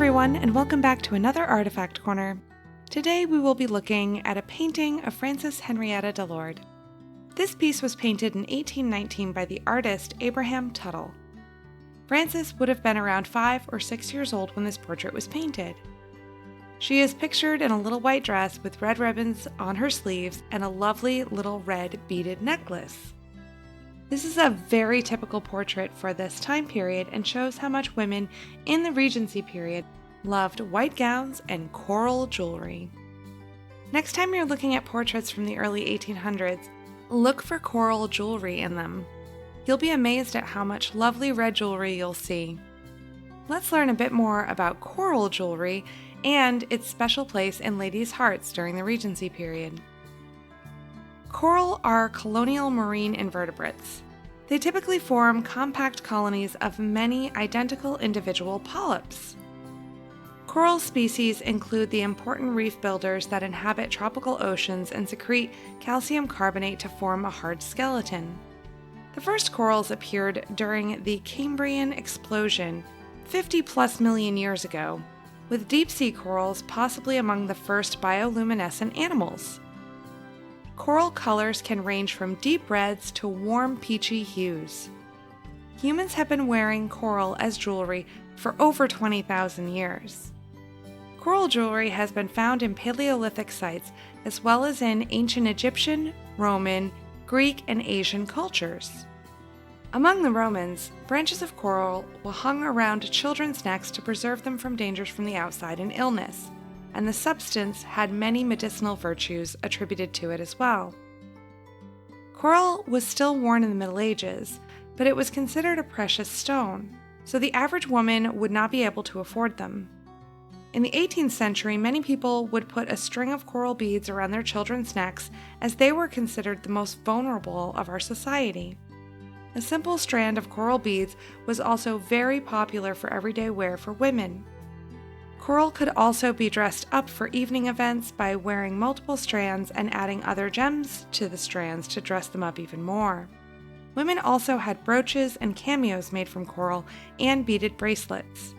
everyone, and welcome back to another Artifact Corner. Today we will be looking at a painting of Frances Henrietta Delord. This piece was painted in 1819 by the artist Abraham Tuthill. Frances would have been around 5 or 6 years old when this portrait was painted. She is pictured in a little white dress with red ribbons on her sleeves and a lovely little red beaded necklace. This is a very typical portrait for this time period and shows how much women in the Regency period loved white gowns and coral jewelry. Next time you're looking at portraits from the early 1800s, look for coral jewelry in them. You'll be amazed at how much lovely red jewelry you'll see. Let's learn a bit more about coral jewelry and its special place in ladies' hearts during the Regency period. Coral are colonial marine invertebrates. They typically form compact colonies of many identical individual polyps. Coral species include the important reef builders that inhabit tropical oceans and secrete calcium carbonate to form a hard skeleton. The first corals appeared during the Cambrian explosion 50+ million years ago, with deep-sea corals possibly among the first bioluminescent animals. Coral colors can range from deep reds to warm peachy hues. Humans have been wearing coral as jewelry for over 20,000 years. Coral jewelry has been found in Paleolithic sites as well as in ancient Egyptian, Roman, Greek, and Asian cultures. Among the Romans, branches of coral were hung around children's necks to preserve them from dangers from the outside and illness, and the substance had many medicinal virtues attributed to it as well. Coral was still worn in the Middle Ages, but it was considered a precious stone, so the average woman would not be able to afford them. In the 18th century, many people would put a string of coral beads around their children's necks as they were considered the most vulnerable of our society. A simple strand of coral beads was also very popular for everyday wear for women. Coral could also be dressed up for evening events by wearing multiple strands and adding other gems to the strands to dress them up even more. Women also had brooches and cameos made from coral and beaded bracelets.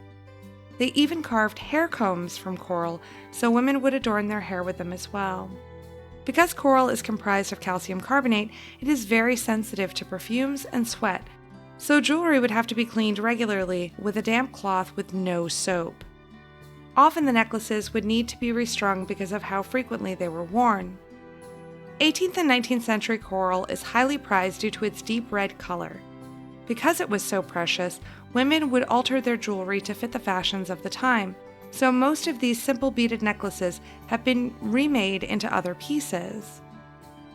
They even carved hair combs from coral so women would adorn their hair with them as well. Because coral is comprised of calcium carbonate, it is very sensitive to perfumes and sweat, so jewelry would have to be cleaned regularly with a damp cloth with no soap. Often the necklaces would need to be restrung because of how frequently they were worn. 18th and 19th century coral is highly prized due to its deep red color. Because it was so precious, women would alter their jewelry to fit the fashions of the time, so most of these simple beaded necklaces have been remade into other pieces.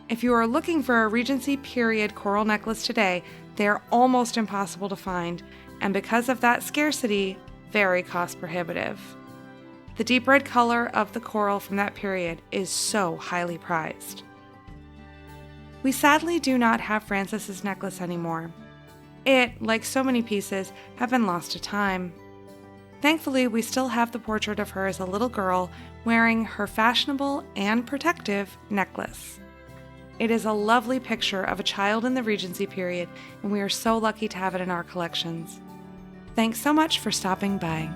If you are looking for a Regency period coral necklace today, they are almost impossible to find, and because of that scarcity, very cost prohibitive. The deep red color of the coral from that period is so highly prized. We sadly do not have Frances's necklace anymore. It, like so many pieces, have been lost to time. Thankfully, we still have the portrait of her as a little girl wearing her fashionable and protective necklace. It is a lovely picture of a child in the Regency period, and we are so lucky to have it in our collections. Thanks so much for stopping by.